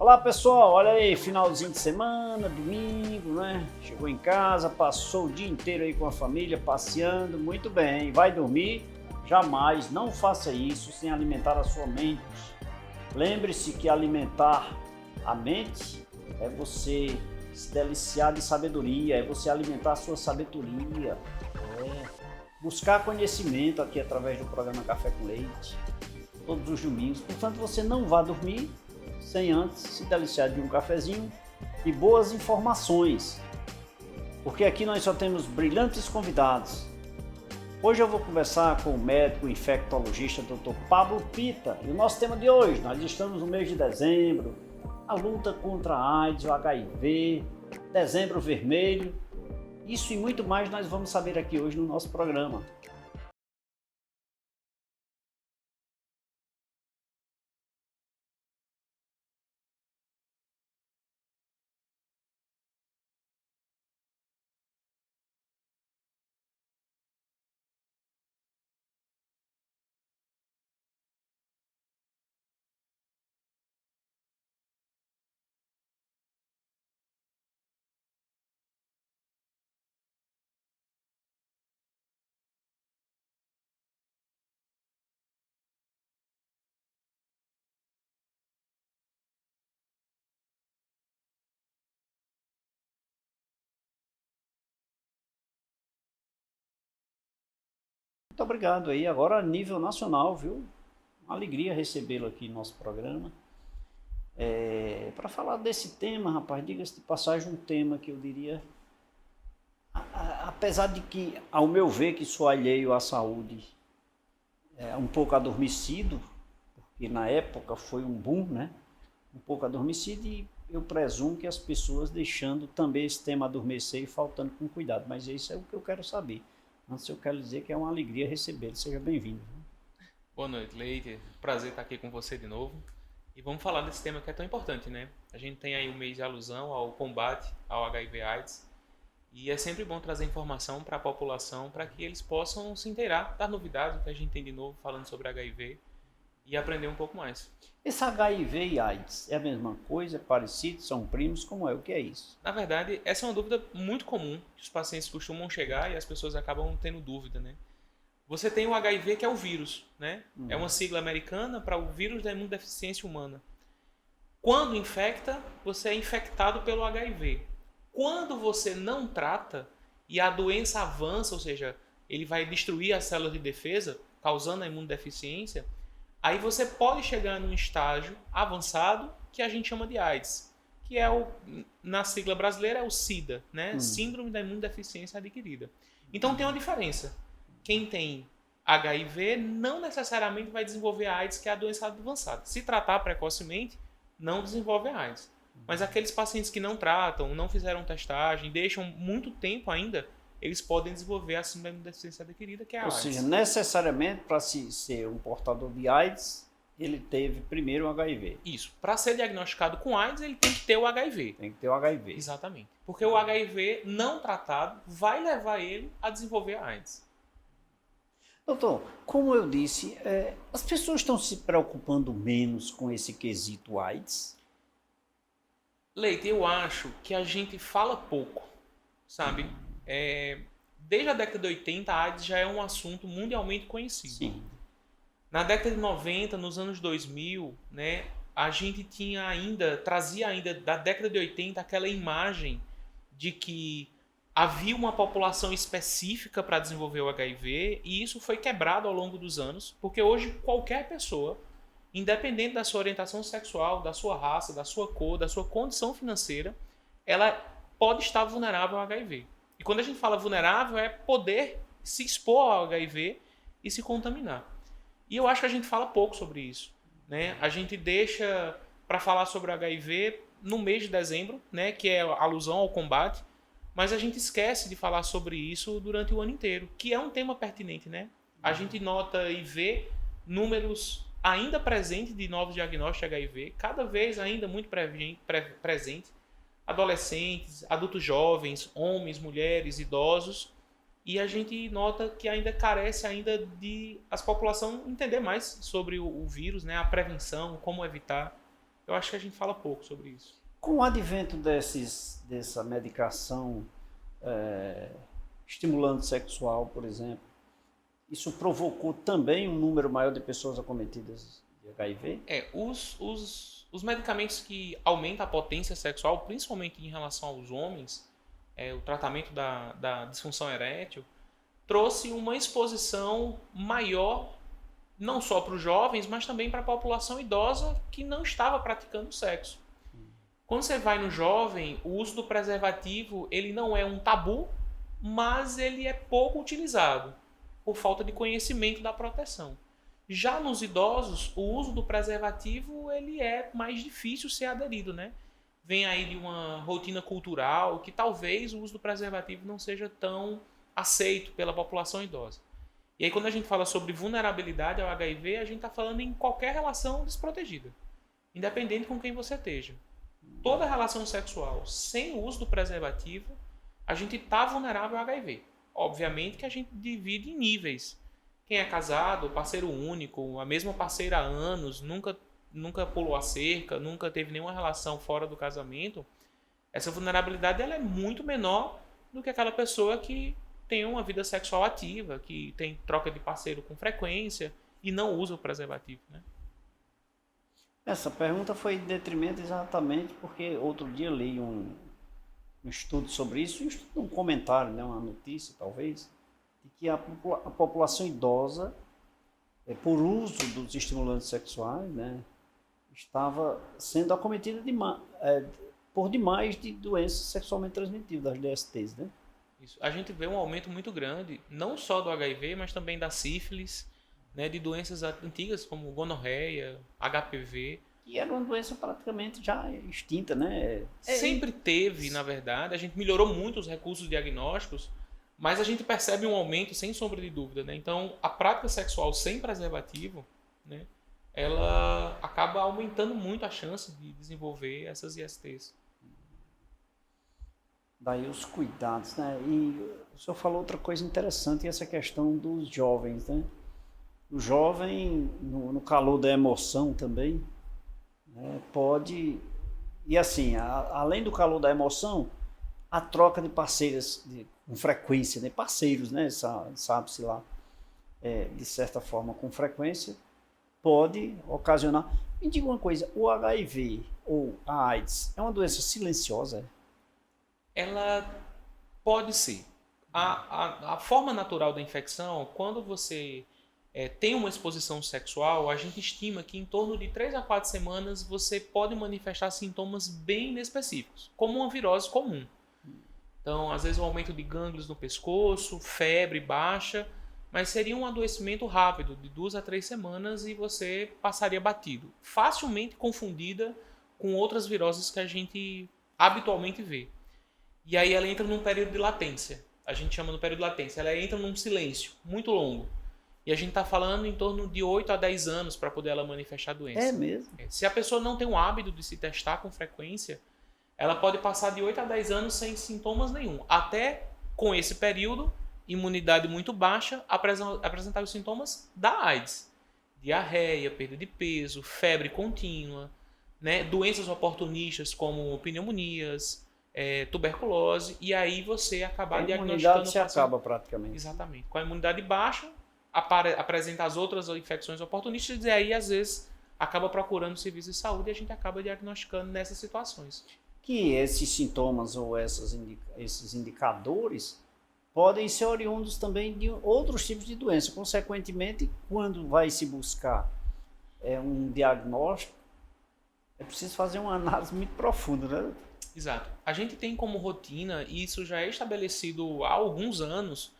Olá pessoal, olha aí, finalzinho de semana, domingo, né? Chegou em casa, passou o dia inteiro aí com a família, passeando, muito bem. Vai dormir? Jamais, não faça isso sem alimentar a sua mente. Lembre-se que alimentar a mente é você se deliciar de sabedoria, é você alimentar a sua sabedoria, buscar conhecimento aqui através do programa Café com Leite, todos os domingos. Portanto, você não vá dormir sem antes se deliciar de um cafezinho e boas informações, porque aqui nós só temos brilhantes convidados. Hoje eu vou conversar com o médico infectologista Dr. Pablo Pita, e o nosso tema de hoje, nós estamos no mês de dezembro, a luta contra a AIDS, o HIV, dezembro vermelho, isso e muito mais nós vamos saber aqui hoje no nosso programa. Muito obrigado aí, agora a nível nacional, viu? Uma alegria recebê-lo aqui no nosso programa. Para falar desse tema, rapaz, diga-se de passagem, um tema que eu diria, apesar de que, ao meu ver, que sou alheio à saúde, é um pouco adormecido, porque na época foi um boom, né? Um pouco adormecido, e eu presumo que as pessoas deixando também esse tema adormecer e faltando com cuidado, mas isso é o que eu quero saber. Antes eu quero dizer que é uma alegria recebê-lo, seja bem-vindo. Boa noite, Leite. Prazer estar aqui com você de novo. E vamos falar desse tema que é tão importante, né? A gente tem aí um mês de alusão ao combate ao HIV/AIDS e é sempre bom trazer informação para a população para que eles possam se inteirar das novidades, o que a gente tem de novo falando sobre HIV e aprender um pouco mais. Esse HIV e AIDS é a mesma coisa, é parecido, são primos, como é? O que é isso? Na verdade, essa é uma dúvida muito comum que os pacientes costumam chegar e as pessoas acabam tendo dúvida, né? Você tem o HIV, que é o vírus, né? É uma sigla americana para o vírus da imunodeficiência humana. Quando infecta, você é infectado pelo HIV. Quando você não trata e a doença avança, ou seja, ele vai destruir as células de defesa, causando a imunodeficiência, aí você pode chegar num estágio avançado que a gente chama de AIDS, que é na sigla brasileira é o SIDA, né? Síndrome da imunodeficiência adquirida. Então tem uma diferença. Quem tem HIV não necessariamente vai desenvolver a AIDS, que é a doença avançada. Se tratar precocemente, não desenvolve a AIDS. Mas aqueles pacientes que não tratam, não fizeram testagem, deixam muito tempo ainda, eles podem desenvolver a síndrome da imunodeficiência adquirida, que é a AIDS. Ou seja, necessariamente para se ser um portador de AIDS, ele teve primeiro o HIV. Isso. Para ser diagnosticado com AIDS, ele tem que ter o HIV. Tem que ter o HIV. Exatamente. Porque o HIV não tratado vai levar ele a desenvolver a AIDS. Doutor, como eu disse, as pessoas estão se preocupando menos com esse quesito AIDS? Leite, eu acho que a gente fala pouco, sabe? Desde a década de 80, a AIDS já é um assunto mundialmente conhecido. Sim. Na década de 90, nos anos 2000, né, a gente trazia ainda da década de 80 aquela imagem de que havia uma população específica para desenvolver o HIV, e isso foi quebrado ao longo dos anos, porque hoje qualquer pessoa, independente da sua orientação sexual, da sua raça, da sua cor, da sua condição financeira, ela pode estar vulnerável ao HIV. E quando a gente fala vulnerável, é poder se expor ao HIV e se contaminar. E eu acho que a gente fala pouco sobre isso, né? A gente deixa para falar sobre o HIV no mês de dezembro, né, que é a alusão ao combate, mas a gente esquece de falar sobre isso durante o ano inteiro, que é um tema pertinente, né? A gente nota e vê números ainda presentes de novos diagnósticos de HIV, cada vez ainda muito presente, adolescentes, adultos jovens, homens, mulheres, idosos, e a gente nota que ainda carece de a população entender mais sobre o vírus, né? A prevenção, como evitar. eu acho que a gente fala pouco sobre isso. Com o advento dessa medicação estimulante sexual, por exemplo, isso provocou também um número maior de pessoas acometidas de HIV? Os medicamentos que aumentam a potência sexual, principalmente em relação aos homens, o tratamento da disfunção erétil, trouxe uma exposição maior, não só para os jovens, mas também para a população idosa que não estava praticando sexo. Quando você vai no jovem, o uso do preservativo ele não é um tabu, mas ele é pouco utilizado, por falta de conhecimento da proteção. Já nos idosos, o uso do preservativo ele é mais difícil ser aderido, né? Vem aí de uma rotina cultural que talvez o uso do preservativo não seja tão aceito pela população idosa. E aí quando a gente fala sobre vulnerabilidade ao HIV, a gente está falando em qualquer relação desprotegida, independente com quem você esteja. Toda relação sexual sem o uso do preservativo, a gente está vulnerável ao HIV. Obviamente que a gente divide em níveis. Quem é casado, parceiro único, a mesma parceira há anos, nunca pulou a cerca, nunca teve nenhuma relação fora do casamento, essa vulnerabilidade ela é muito menor do que aquela pessoa que tem uma vida sexual ativa, que tem troca de parceiro com frequência e não usa o preservativo, né? Essa pergunta foi em detrimento exatamente porque outro dia li um estudo sobre isso, um comentário, né, uma notícia talvez, de que a população idosa, por uso dos estimulantes sexuais, né, estava sendo acometida por demais de doenças sexualmente transmissíveis, das DSTs, né? Isso. A gente vê um aumento muito grande, não só do HIV, mas também da sífilis, né, de doenças antigas como gonorreia, HPV. E era uma doença praticamente já extinta, né? Sempre teve, na verdade. A gente melhorou muito os recursos diagnósticos, mas a gente percebe um aumento sem sombra de dúvida, né? Então, a prática sexual sem preservativo, né, ela acaba aumentando muito a chance de desenvolver essas ISTs. Daí os cuidados, né? E o senhor falou outra coisa interessante, essa questão dos jovens, né? O jovem, no calor da emoção também, né, pode... E assim, além do calor da emoção, a troca de parceiras com frequência, né? Parceiros, né? Sabe-se lá, de certa forma, com frequência, pode ocasionar... Me diga uma coisa, o HIV ou a AIDS é uma doença silenciosa? Ela pode ser. A forma natural da infecção, quando você tem uma exposição sexual, a gente estima que em torno de 3 a 4 semanas você pode manifestar sintomas bem inespecíficos, como uma virose comum. Então, às vezes, um aumento de gânglios no pescoço, febre baixa, mas seria um adoecimento rápido, de 2 a 3 semanas, e você passaria batido. Facilmente confundida com outras viroses que a gente habitualmente vê. E aí ela entra num período de latência. A gente chama no período de latência. Ela entra num silêncio muito longo. E a gente está falando em torno de 8 a 10 anos para poder ela manifestar a doença. É mesmo? Se a pessoa não tem o hábito de se testar com frequência, ela pode passar de 8 a 10 anos sem sintomas nenhum. Até com esse período, imunidade muito baixa, apresentar os sintomas da AIDS. Diarreia, perda de peso, febre contínua, né? Doenças oportunistas como pneumonias, tuberculose, e aí você acabar diagnosticando... A imunidade se acaba praticamente. Exatamente. Com a imunidade baixa, apresenta as outras infecções oportunistas, e aí às vezes acaba procurando serviço de saúde e a gente acaba diagnosticando nessas situações. Que esses sintomas ou esses indicadores podem ser oriundos também de outros tipos de doença. Consequentemente, quando vai se buscar um diagnóstico, é preciso fazer uma análise muito profunda, né? Exato. A gente tem como rotina, e isso já é estabelecido há alguns anos,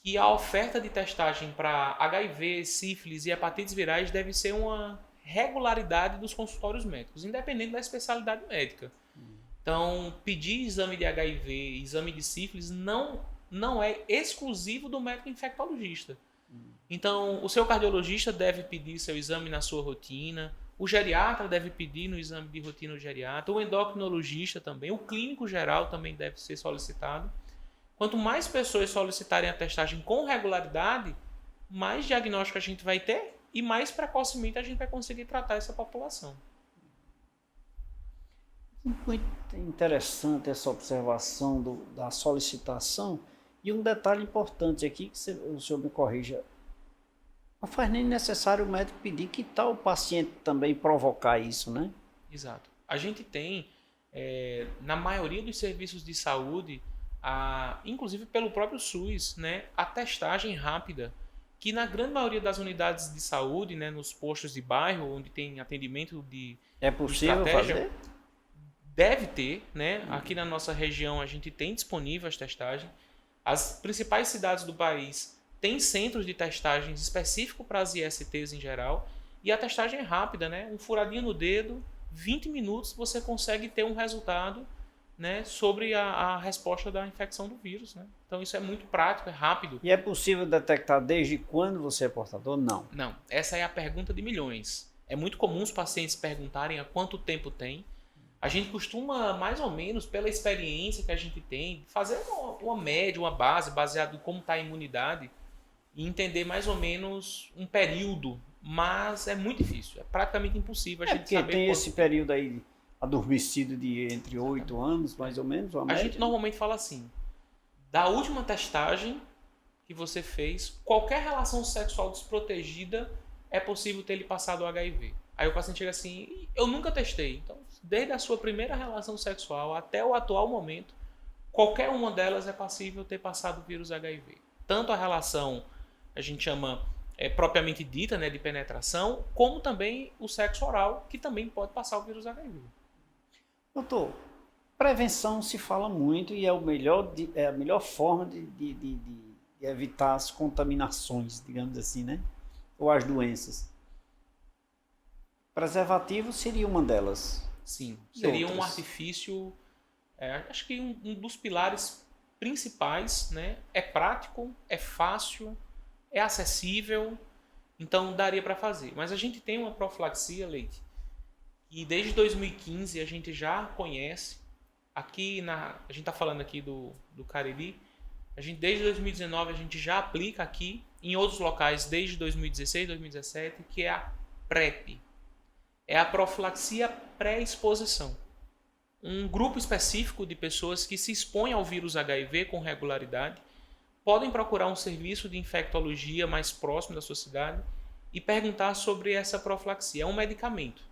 que a oferta de testagem para HIV, sífilis e hepatites virais deve ser uma regularidade dos consultórios médicos, independente da especialidade médica. Então, pedir exame de HIV, exame de sífilis não é exclusivo do médico infectologista. Então, o seu cardiologista deve pedir seu exame na sua rotina, o geriatra deve pedir no exame de rotina do geriatra, o endocrinologista também, o clínico geral também deve ser solicitado. Quanto mais pessoas solicitarem a testagem com regularidade, mais diagnóstico a gente vai ter e mais precocemente a gente vai conseguir tratar essa população. Muito interessante essa observação da solicitação. E um detalhe importante aqui, que o senhor me corrija, não faz nem necessário o médico pedir, que tal o paciente também provocar isso, né? Exato. A gente tem, na maioria dos serviços de saúde, inclusive pelo próprio SUS, né, a testagem rápida, que na grande maioria das unidades de saúde, né, nos postos de bairro, onde tem atendimento de É possível estratégia, fazer? deve ter, né? Aqui na nossa região a gente tem disponível as testagens. As principais cidades do país têm centros de testagens específicos para as ISTs em geral. E a testagem é rápida, né? Um furadinho no dedo, 20 minutos você consegue ter um resultado, né, sobre a resposta da infecção do vírus, né? Então isso é muito prático, é rápido. E é possível detectar desde quando você é portador? Não. Não, essa é a pergunta de milhões. É muito comum os pacientes perguntarem há quanto tempo tem. A gente costuma, mais ou menos, pela experiência que a gente tem, fazer uma média, uma base, baseado em como está a imunidade, e entender mais ou menos um período, mas é muito difícil, é praticamente impossível a gente Porque saber tem quanto esse tempo. período aí adormecido de entre 8 anos, mais ou menos, uma A média. gente normalmente fala assim, da última testagem que você fez, qualquer relação sexual desprotegida é possível ter lhe passado o HIV. Aí o paciente chega assim, eu nunca testei. Então, desde a sua primeira relação sexual até o atual momento, qualquer uma delas é passível ter passado o vírus HIV. Tanto a relação, a gente chama propriamente dita, né, de penetração, como também o sexo oral, que também pode passar o vírus HIV. Doutor, prevenção se fala muito e é, é a melhor forma de evitar as contaminações, digamos assim, né? Ou as doenças. Preservativo seria uma delas. Sim, E seria um outras? artifício, acho que um dos pilares principais, né? É prático, é fácil, é acessível, então daria para fazer. Mas a gente tem uma profilaxia, Leite, e desde 2015 a gente já conhece. A gente está falando aqui do Cariri, desde 2019 a gente já aplica aqui, em outros locais desde 2016, 2017, que é a PrEP. É a profilaxia pré-exposição. Um grupo específico de pessoas que se expõem ao vírus HIV com regularidade podem procurar um serviço de infectologia mais próximo da sua cidade e perguntar sobre essa profilaxia. É um medicamento.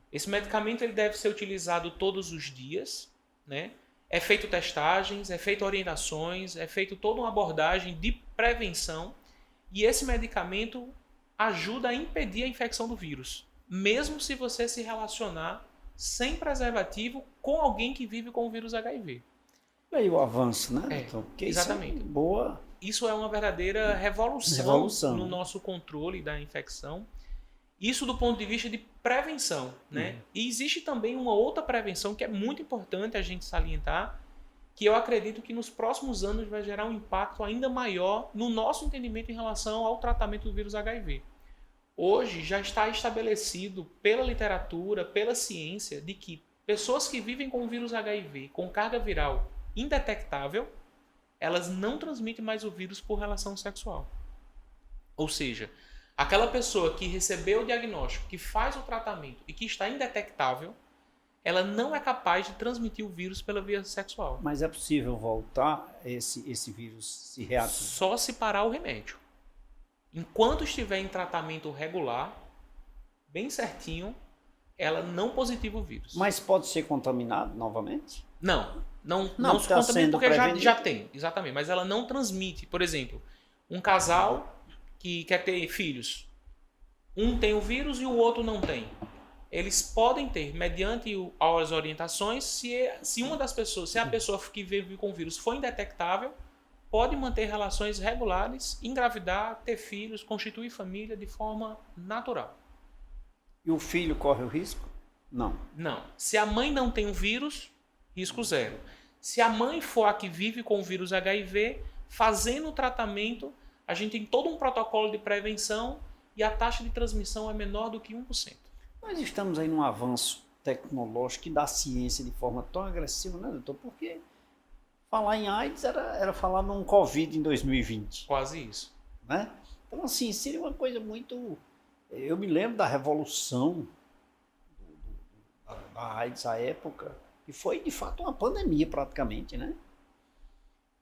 Esse medicamento ele deve ser utilizado todos os dias, né? É feito testagens, é feito orientações, é feito toda uma abordagem de prevenção e esse medicamento ajuda a impedir a infecção do vírus, mesmo se você se relacionar sem preservativo com alguém que vive com o vírus HIV. E aí o avanço, né, doutor? Porque exatamente. Isso é boa Isso é uma verdadeira revolução no nosso controle da infecção. Isso do ponto de vista de prevenção, né? E existe também uma outra prevenção que é muito importante a gente salientar, que eu acredito que nos próximos anos vai gerar um impacto ainda maior no nosso entendimento em relação ao tratamento do vírus HIV. Hoje já está estabelecido pela literatura, pela ciência, de que pessoas que vivem com o vírus HIV com carga viral indetectável, elas não transmitem mais o vírus por relação sexual. Ou seja, aquela pessoa que recebeu o diagnóstico, que faz o tratamento e que está indetectável, ela não é capaz de transmitir o vírus pela via sexual. Mas é possível voltar esse vírus se reativar? Só se parar o remédio. Enquanto estiver em tratamento regular, bem certinho, ela não positiva o vírus. Mas pode ser contaminado novamente? Não se tá contamina porque prevenido. já tem, exatamente. Mas ela não transmite. Por exemplo, um casal que quer ter filhos, um tem o vírus e o outro não tem. Eles podem ter, mediante as orientações, se uma das pessoas, se a pessoa que vive com o vírus for indetectável, pode manter relações regulares, engravidar, ter filhos, constituir família de forma natural. E o filho corre o risco? Não. Não. Se a mãe não tem o vírus, risco zero. Se a mãe for a que vive com o vírus HIV, fazendo o tratamento, a gente tem todo um protocolo de prevenção e a taxa de transmissão é menor do que 1%. Nós estamos aí num avanço tecnológico e da ciência de forma tão agressiva, né, doutor? Porque falar em AIDS era falar num Covid em 2020. Quase isso. Né? Então, assim, seria uma coisa muito... Eu me lembro da revolução da AIDS à época. E foi, de fato, uma pandemia praticamente, né?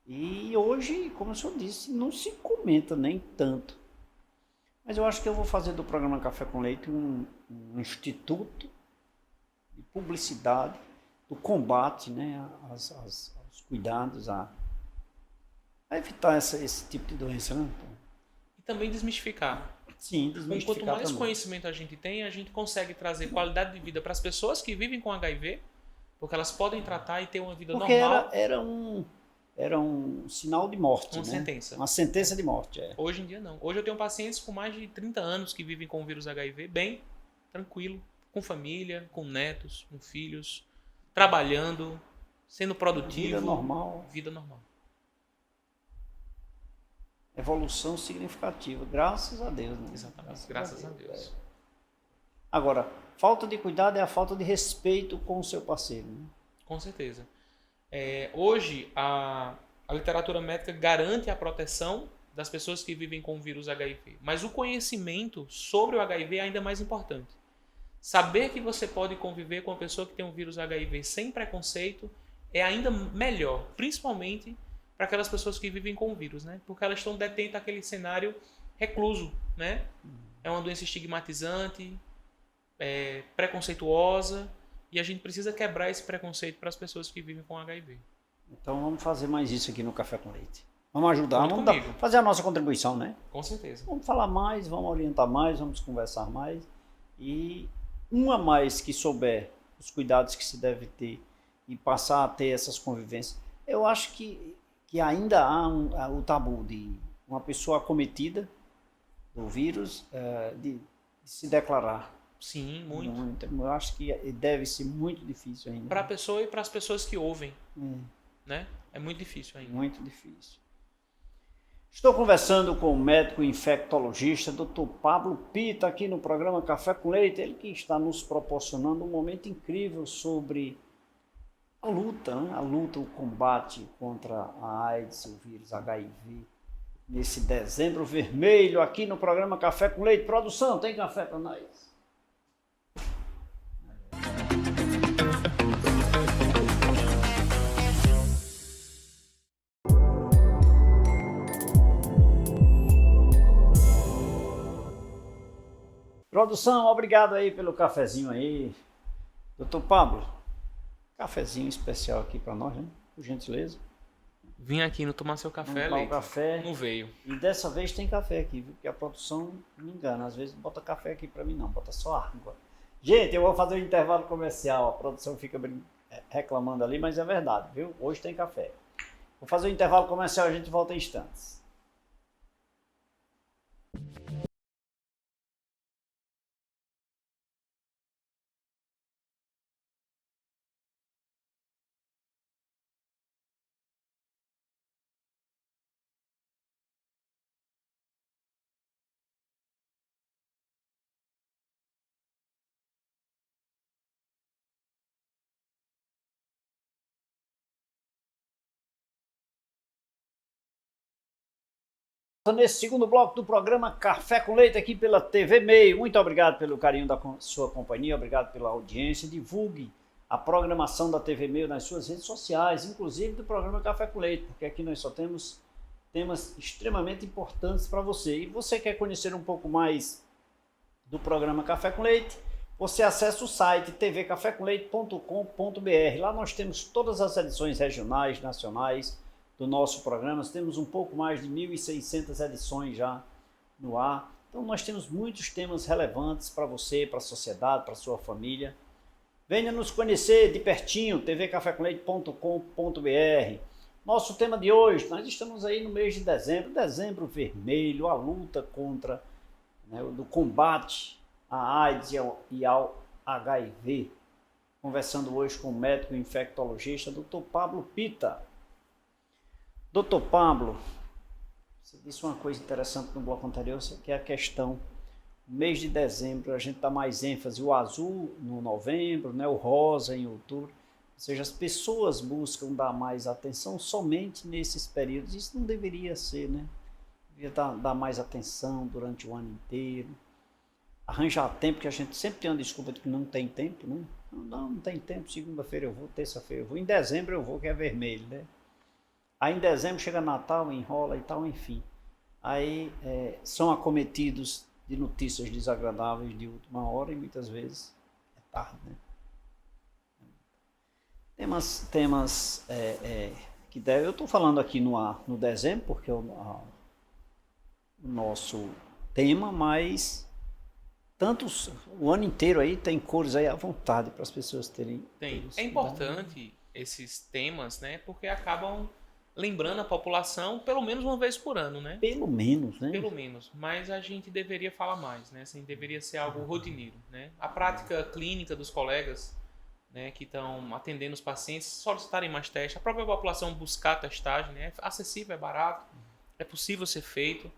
E hoje, como o senhor disse, não se comenta nem tanto. Mas eu acho que eu vou fazer do programa Café com Leite um instituto de publicidade, do combate, né, aos cuidados, a evitar esse tipo de doença, né? E também desmistificar. Sim, desmistificar Quanto mais também. conhecimento a gente consegue trazer qualidade de vida para as pessoas que vivem com HIV, porque elas podem tratar e ter uma vida Porque normal. era um sinal de morte, Uma né? sentença. Uma sentença de morte, Hoje em dia não. Hoje eu tenho pacientes com mais de 30 anos que vivem com o vírus HIV bem tranquilo, com família, com netos, com filhos, trabalhando, sendo produtivo. Vida normal. Vida normal. Evolução significativa, graças a Deus, né? Exatamente, graças a Deus. Agora, falta de cuidado é a falta de respeito com o seu parceiro, né? Com certeza. Hoje, a literatura médica garante a proteção das pessoas que vivem com o vírus HIV. Mas o conhecimento sobre o HIV é ainda mais importante. Saber que você pode conviver com uma pessoa que tem um vírus HIV sem preconceito é ainda melhor, principalmente para aquelas pessoas que vivem com o vírus, né? Porque elas estão detentas àquele cenário recluso, né? É uma doença estigmatizante, preconceituosa, e a gente precisa quebrar esse preconceito para as pessoas que vivem com HIV. Então vamos fazer mais isso aqui no Café com Leite. Vamos ajudar, Conte vamos comigo. fazer a nossa contribuição, né? Com certeza. Vamos falar mais, vamos orientar mais, vamos conversar mais. E um a mais que souber os cuidados que se deve ter e passar a ter essas convivências. Eu acho que ainda há o tabu de uma pessoa acometida do vírus de se declarar. Sim, muito. Eu acho que deve ser muito difícil ainda. Para a pessoa e para as pessoas que ouvem. Né? É muito difícil ainda. Muito difícil. Estou conversando com o médico infectologista, Dr. Pablo Pita, aqui no programa Café com Leite. Ele que está nos proporcionando um momento incrível sobre a luta, né? A luta, o combate contra a AIDS, o vírus HIV. Nesse dezembro vermelho, aqui no programa Café com Leite. Produção, tem café para nós? Produção, obrigado aí pelo cafezinho aí. Doutor Pablo, cafezinho especial aqui para nós, né? Por gentileza. Vim aqui não tomar seu café, Leite. Café. Não veio. E dessa vez tem café aqui, viu? Porque a produção me engana. Às vezes não bota café aqui para mim não, bota só água. Gente, eu vou fazer um intervalo comercial. A produção fica reclamando ali, mas é verdade, viu? Hoje tem café. Vou fazer um intervalo comercial, a gente volta em instantes. Nesse segundo bloco do programa Café com Leite aqui pela TV Meio. Muito obrigado pelo carinho da sua companhia, obrigado pela audiência. Divulgue a programação da TV Meio nas suas redes sociais, inclusive do programa Café com Leite, porque aqui nós só temos temas extremamente importantes para você. E você quer conhecer um pouco mais do programa Café com Leite? Você acessa o site tvcafecomleite.com.br. Lá nós temos todas as edições regionais, nacionais do nosso programa. Nós temos um pouco mais de 1.600 edições já no ar. Então nós temos muitos temas relevantes para você, para a sociedade, para a sua família. Venha nos conhecer de pertinho, tvcafecomleite.com.br. Nosso tema de hoje, nós estamos aí no mês de dezembro, dezembro vermelho, a luta contra, do combate à AIDS e ao HIV. Conversando hoje com o médico infectologista, Dr. Pablo Pita. Doutor Pablo, você disse uma coisa interessante no bloco anterior, que é a questão, no mês de dezembro a gente dá mais ênfase, o azul no novembro, o rosa em outubro, ou seja, as pessoas buscam dar mais atenção somente nesses períodos. Isso não deveria ser, né? Deveria dar mais atenção durante o ano inteiro, arranjar tempo, que a gente sempre tem uma desculpa de que não tem tempo, né? Não tem tempo, segunda-feira eu vou, terça-feira eu vou, em dezembro eu vou, que é vermelho, né? Aí em dezembro chega Natal, enrola e tal, enfim. Aí são acometidos de notícias desagradáveis de última hora e muitas vezes é tarde, né? Temas que deve. Eu estou falando aqui no dezembro, porque é o nosso tema, mas tantos o ano inteiro aí tem cores aí à vontade para as pessoas terem. É importante esses temas, né? Porque acabam lembrando a população pelo menos uma vez por ano, né? Pelo menos, né? Pelo menos. Mas a gente deveria falar mais, né? Assim, deveria ser algo rotineiro, né? A prática clínica dos colegas, né, que estão atendendo os pacientes, solicitarem mais testes, a própria população buscar testagem, né? É acessível, é barato, é possível ser feito.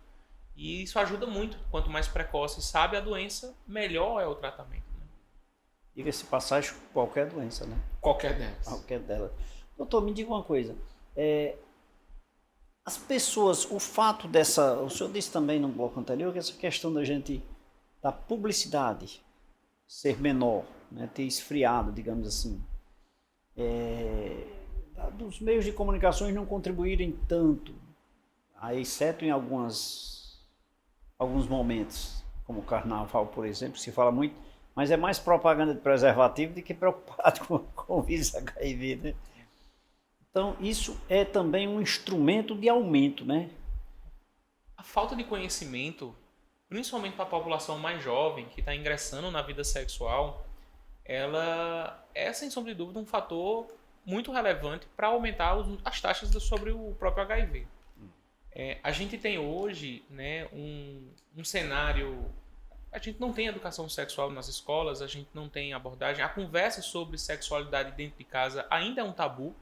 E isso ajuda muito. Quanto mais precoce sabe a doença, melhor é o tratamento. Né? Diga-se passagem, qualquer doença, né? Qualquer delas. Qualquer delas. Doutor, me diga uma coisa. As pessoas, o fato dessa... O senhor disse também no bloco anterior que essa questão da publicidade ser menor, né, ter esfriado, digamos assim, dos meios de comunicações não contribuírem tanto, exceto em alguns momentos, como o carnaval, por exemplo, se fala muito, mas é mais propaganda de preservativo do que preocupado com o vírus HIV, né? Então, isso é também um instrumento de aumento, né? A falta de conhecimento, principalmente para a população mais jovem, que está ingressando na vida sexual, ela é, sem sombra de dúvida, um fator muito relevante para aumentar as taxas sobre o próprio HIV. A gente tem hoje, né, um cenário... A gente não tem educação sexual nas escolas, a gente não tem abordagem. A conversa sobre sexualidade dentro de casa ainda é um tabu.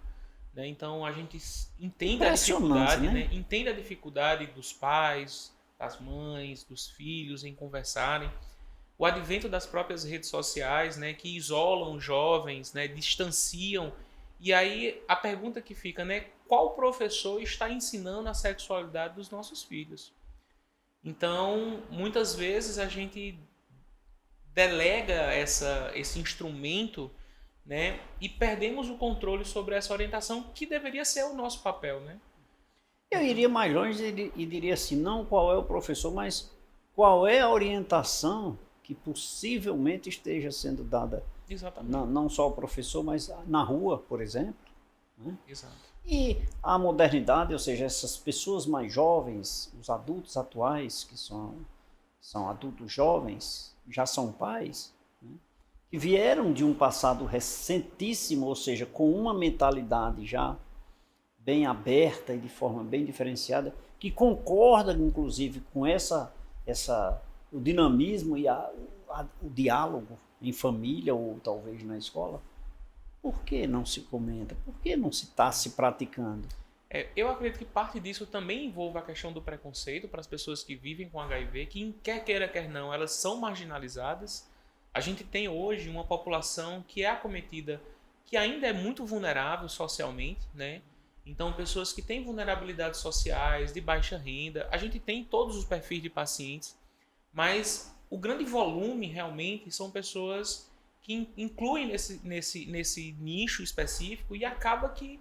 Né? Então a gente entende a dificuldade, né? Entende a dificuldade dos pais, das mães, dos filhos em conversarem. O advento das próprias redes sociais, né, que isolam jovens, né, distanciam. E aí a pergunta que fica, né, qual professor está ensinando a sexualidade dos nossos filhos? Então, muitas vezes a gente delega esse instrumento, né, e perdemos o controle sobre essa orientação que deveria ser o nosso papel, né? Eu iria mais longe e diria assim, não qual é o professor, mas qual é a orientação que possivelmente esteja sendo dada. Exatamente. Não só ao professor, mas na rua, por exemplo. Né? Exato. E a modernidade, ou seja, essas pessoas mais jovens, os adultos atuais, que são adultos jovens, já são pais, né? Que vieram de um passado recentíssimo, ou seja, com uma mentalidade já bem aberta e de forma bem diferenciada, que concorda, inclusive, com o dinamismo e o diálogo em família ou talvez na escola. Por que não se comenta? Por que não se está se praticando? Eu acredito que parte disso também envolve a questão do preconceito para as pessoas que vivem com HIV, que quer queira, quer não, elas são marginalizadas. A gente tem hoje uma população que é acometida, que ainda é muito vulnerável socialmente, né? Então, pessoas que têm vulnerabilidades sociais, de baixa renda, a gente tem todos os perfis de pacientes, mas o grande volume realmente são pessoas que incluem nesse nicho específico e acaba que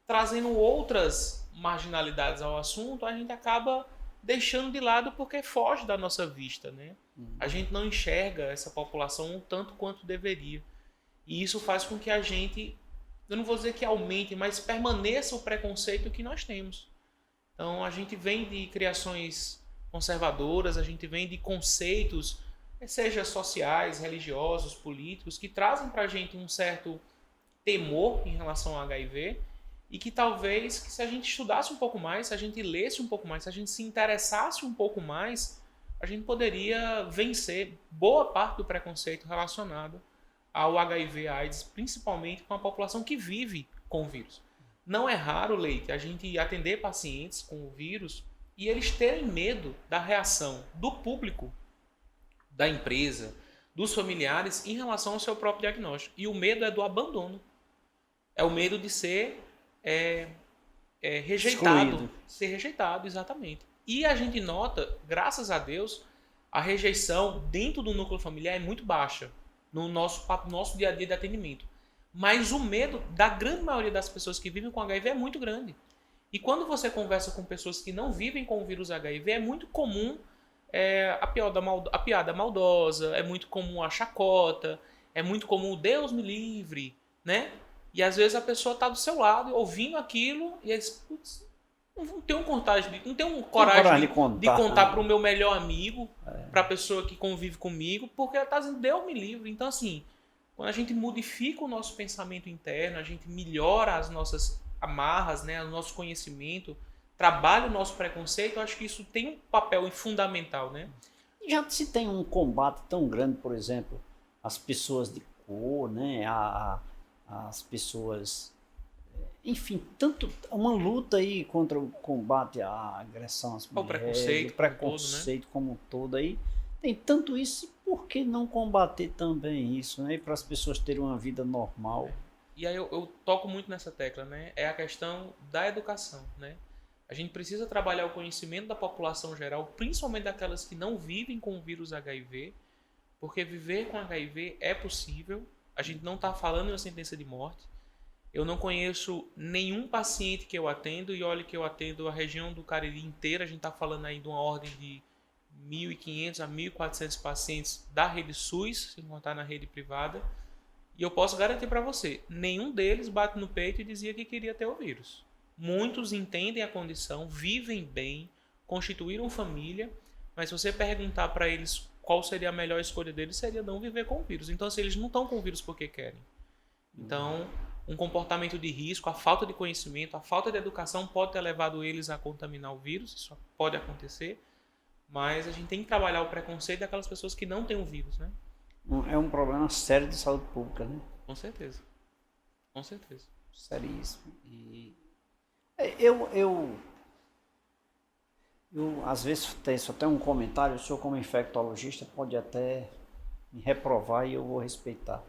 trazendo outras marginalidades ao assunto, a gente acaba deixando de lado porque foge da nossa vista, né? A gente não enxerga essa população um tanto quanto deveria. E isso faz com que a gente, eu não vou dizer que aumente, mas permaneça o preconceito que nós temos. Então a gente vem de criações conservadoras, a gente vem de conceitos, seja sociais, religiosos, políticos, que trazem para a gente um certo temor em relação ao HIV e que talvez, que se a gente estudasse um pouco mais, se a gente lesse um pouco mais, se a gente se interessasse um pouco mais, a gente poderia vencer boa parte do preconceito relacionado ao HIV/AIDS, principalmente com a população que vive com o vírus. Não é raro, Leite, a gente atender pacientes com o vírus e eles terem medo da reação do público, da empresa, dos familiares em relação ao seu próprio diagnóstico. E o medo é do abandono. É o medo de ser rejeitado. Excluído. Ser rejeitado, exatamente. E a gente nota, graças a Deus, a rejeição dentro do núcleo familiar é muito baixa. no nosso dia a dia de atendimento. Mas o medo da grande maioria das pessoas que vivem com HIV é muito grande. E quando você conversa com pessoas que não vivem com o vírus HIV, é muito comum a piada maldosa, é muito comum a chacota, é muito comum o Deus me livre, né? E às vezes a pessoa está do seu lado, ouvindo aquilo, e aí, putz, não tenho coragem de contar para o meu melhor amigo, para a pessoa que convive comigo, porque ela está dizendo, Deus me livre. Então, assim, quando a gente modifica o nosso pensamento interno, a gente melhora as nossas amarras, né, o nosso conhecimento, trabalha o nosso preconceito, eu acho que isso tem um papel fundamental, né? Já se tem um combate tão grande, por exemplo, as pessoas de cor, né, as pessoas, enfim, tanto uma luta aí contra o combate à agressão às mulheres, o preconceito como um todo aí, tem tanto isso, e por que não combater também isso, né, para as pessoas terem uma vida normal? E aí eu toco muito nessa tecla, né, é a questão da educação, né? A gente precisa trabalhar o conhecimento da população geral, principalmente daquelas que não vivem com o vírus HIV, porque viver com HIV é possível. A gente não está falando em uma sentença de morte. Eu não conheço nenhum paciente que eu atendo, e olha que eu atendo a região do Cariri inteira, a gente está falando aí de uma ordem de 1.500 a 1.400 pacientes da rede SUS, sem contar na rede privada, e eu posso garantir para você, nenhum deles bate no peito e dizia que queria ter o vírus. Muitos entendem a condição, vivem bem, constituíram família, mas se você perguntar para eles qual seria a melhor escolha deles, seria não viver com o vírus. Então, assim, eles não estão com o vírus porque querem. Então, um comportamento de risco, a falta de conhecimento, a falta de educação pode ter levado eles a contaminar o vírus, isso pode acontecer, mas a gente tem que trabalhar o preconceito daquelas pessoas que não têm o vírus, né? É um problema sério de saúde pública, né? Com certeza. Com certeza. Seríssimo. E eu às vezes tenho até um comentário, o senhor como infectologista pode até me reprovar e eu vou respeitar.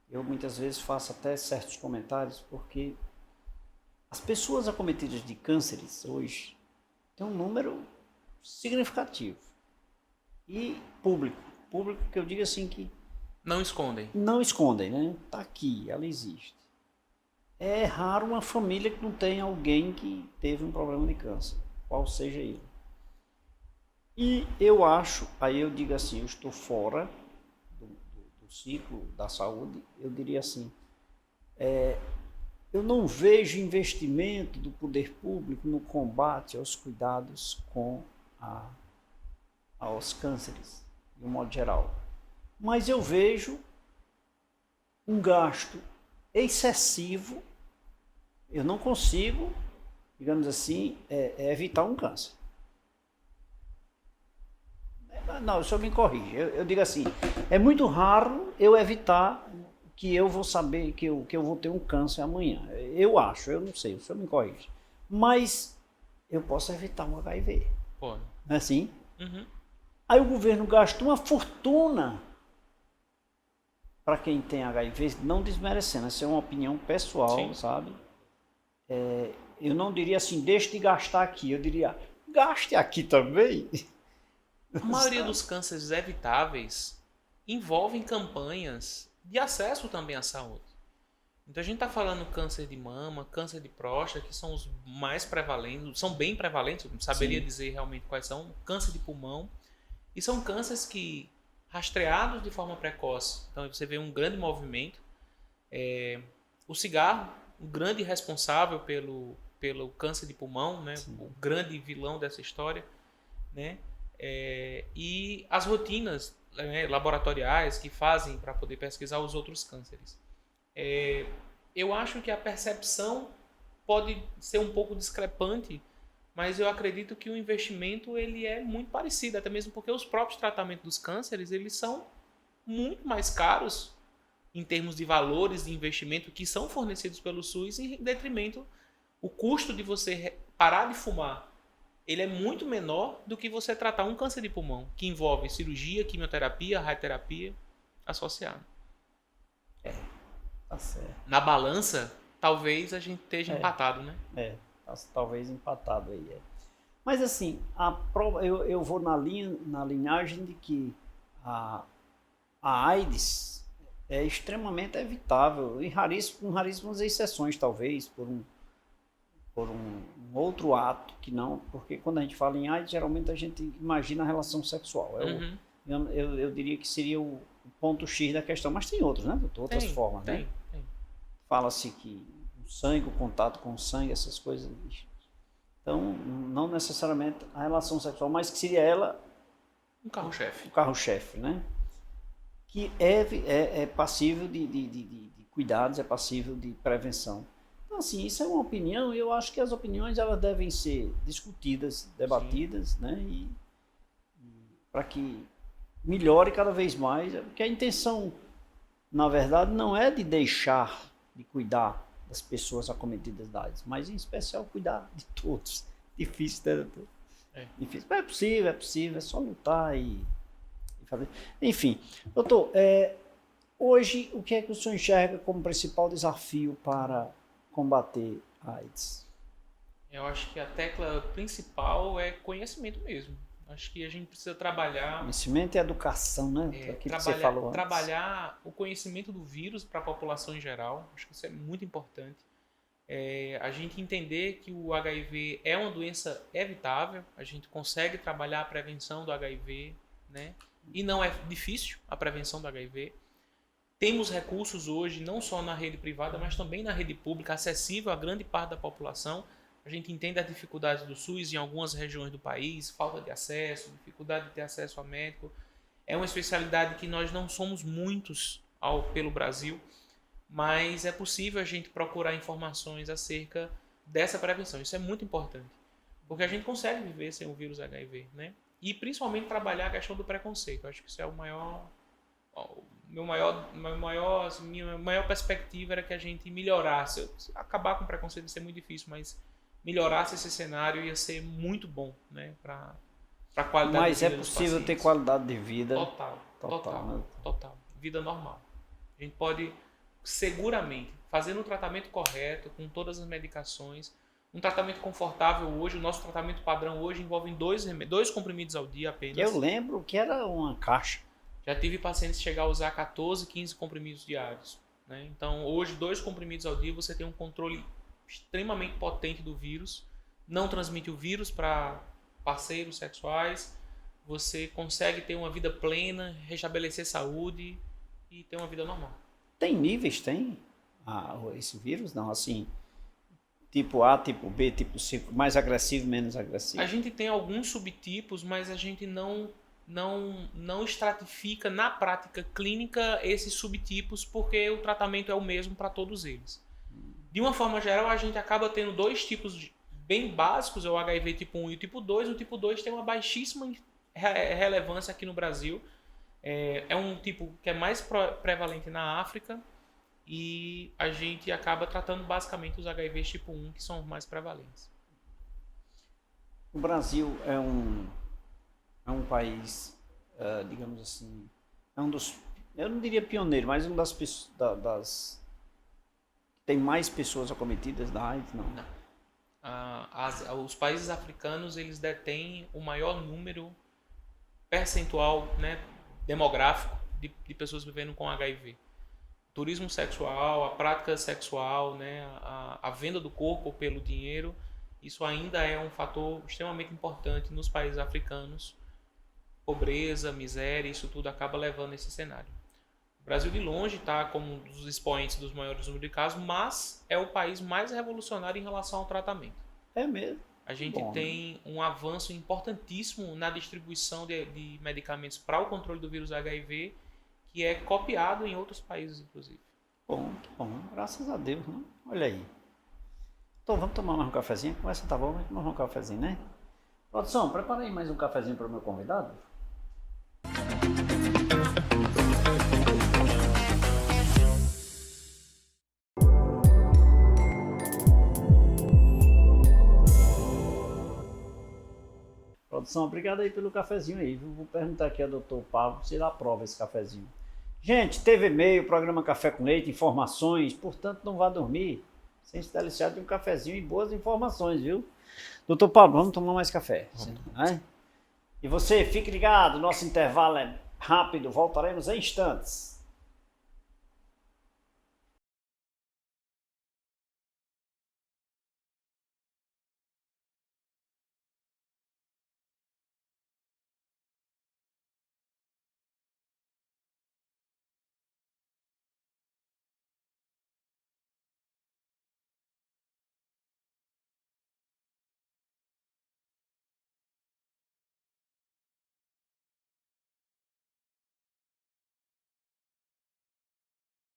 Eu muitas vezes faço até certos comentários porque as pessoas acometidas de cânceres hoje têm um número significativo e público que eu digo assim que não escondem, né? Tá aqui, ela existe. É raro uma família que não tenha alguém que teve um problema de câncer, qual seja ele. E eu acho, aí eu digo assim, eu estou fora do ciclo da saúde, eu diria assim, eu não vejo investimento do poder público no combate aos cuidados aos cânceres, de um modo geral. Mas eu vejo um gasto excessivo. Eu não consigo, digamos assim, evitar um câncer. Não, o senhor me corrige. Eu digo assim, é muito raro eu evitar que eu vou saber que eu vou ter um câncer amanhã. Eu acho, eu não sei, o senhor me corrige. Mas eu posso evitar um HIV. Pode. Não é assim? Uhum. Aí o governo gasta uma fortuna para quem tem HIV, não desmerecendo, essa é uma opinião pessoal, sim, sabe? Eu não diria assim, deixe de gastar aqui, eu diria, gaste aqui também. A maioria dos cânceres evitáveis envolvem campanhas de acesso também à saúde. Então a gente está falando câncer de mama, câncer de próstata, que são os mais prevalentes, são bem prevalentes, eu não saberia, sim, dizer realmente quais são, câncer de pulmão, e são cânceres que, rastreados de forma precoce, então você vê um grande movimento. O cigarro, um grande responsável pelo câncer de pulmão, né? O grande vilão dessa história, né? E as rotinas, né, laboratoriais que fazem para poder pesquisar os outros cânceres. Eu acho que a percepção pode ser um pouco discrepante, mas eu acredito que o investimento ele é muito parecido, até mesmo porque os próprios tratamentos dos cânceres eles são muito mais caros em termos de valores de investimento que são fornecidos pelo SUS, em detrimento o custo de você parar de fumar, ele é muito menor do que você tratar um câncer de pulmão, que envolve cirurgia, quimioterapia, radioterapia associada. Tá certo. Na balança, talvez a gente esteja empatado, né? Talvez empatado aí. Mas assim, eu vou na linhagem de que a AIDS é extremamente evitável, e com raríssimas exceções, talvez, por um outro ato, que não, porque quando a gente fala em AIDS, geralmente a gente imagina a relação sexual. Eu diria que seria o ponto X da questão, mas tem outros, né, doutor? Outras formas, né? Tem. Fala-se que o sangue, o contato com o sangue, essas coisas. Então, não necessariamente a relação sexual, mas que seria ela um carro-chefe. O carro-chefe, né? Que é passível de cuidados, é passível de prevenção. Então, assim, isso é uma opinião, e eu acho que as opiniões elas devem ser discutidas, debatidas, né? E para que melhore cada vez mais, porque a intenção, na verdade, não é de deixar de cuidar das pessoas acometidas da AIDS, mas em especial cuidar de todos. Difícil, né, doutor? Difícil. Mas é possível, é só lutar e fazer. Enfim, doutor, hoje o que é que o senhor enxerga como principal desafio para combater a AIDS? Eu acho que a tecla principal é conhecimento mesmo. Acho que a gente precisa trabalhar... Conhecimento e educação, né? Aquilo que você falou antes. Trabalhar o conhecimento do vírus para a população em geral. Acho que isso é muito importante. A gente entender que o HIV é uma doença evitável. A gente consegue trabalhar a prevenção do HIV, né? E não é difícil a prevenção do HIV. Temos recursos hoje, não só na rede privada, mas também na rede pública, acessível a grande parte da população. A gente entende as dificuldades do SUS em algumas regiões do país, falta de acesso, dificuldade de ter acesso a médico. É uma especialidade que nós não somos muitos pelo Brasil, mas é possível a gente procurar informações acerca dessa prevenção. Isso é muito importante, porque a gente consegue viver sem o vírus HIV, né? E principalmente trabalhar a questão do preconceito. Eu acho que isso é minha maior perspectiva era que a gente melhorasse. Acabar com o preconceito ia ser muito difícil, mas melhorasse esse cenário ia ser muito bom, né, para a qualidade de vida. Mas é possível ter qualidade de vida total, vida normal. A gente pode seguramente, fazendo o tratamento correto, com todas as medicações, um tratamento confortável hoje. O nosso tratamento padrão hoje envolve 2 comprimidos ao dia apenas. Eu lembro que era uma caixa. Já tive pacientes chegar a usar 14, 15 comprimidos diários, né? Então, hoje, 2 comprimidos ao dia, você tem um controle extremamente potente do vírus, não transmite o vírus para parceiros sexuais, você consegue ter uma vida plena, restabelecer saúde e ter uma vida normal. Tem níveis, esse vírus? Não, assim, tipo A, tipo B, tipo C, mais agressivo, menos agressivo? A gente tem alguns subtipos, mas a gente não estratifica na prática clínica esses subtipos, porque o tratamento é o mesmo para todos eles. De uma forma geral, a gente acaba tendo 2 tipos bem básicos, é o HIV tipo 1 e o tipo 2. O tipo 2 tem uma baixíssima relevância aqui no Brasil. É um tipo que é mais prevalente na África, e a gente acaba tratando basicamente os HIVs tipo 1, que são os mais prevalentes. O Brasil é um país, digamos assim, é um dos, eu não diria pioneiro, mas um das tem mais pessoas acometidas da AIDS, não? Os países africanos, eles detêm o maior número percentual, né, demográfico de pessoas vivendo com HIV. Turismo sexual, a prática sexual, né, a venda do corpo pelo dinheiro, isso ainda é um fator extremamente importante nos países africanos. Pobreza, miséria, isso tudo acaba levando a esse cenário. O Brasil de longe está como um dos expoentes dos maiores números de casos, mas é o país mais revolucionário em relação ao tratamento. É mesmo? A gente tem um avanço importantíssimo na distribuição de medicamentos para o controle do vírus HIV, que é copiado em outros países, inclusive. Bom, graças a Deus, né? Olha aí. Então, vamos tomar mais um cafezinho? A conversa tá boa, vamos tomar um cafezinho, né? Produção, prepara aí mais um cafezinho para o meu convidado. Produção, obrigado aí pelo cafezinho aí. Vou perguntar aqui ao doutor Pablo se ele aprova esse cafezinho. Gente, teve e-mail, programa Café com Leite, informações, portanto não vá dormir sem se deliciar de um cafezinho e boas informações, viu? Doutor Pablo, vamos tomar mais café. Né? E você, fique ligado, nosso intervalo é rápido, voltaremos em instantes.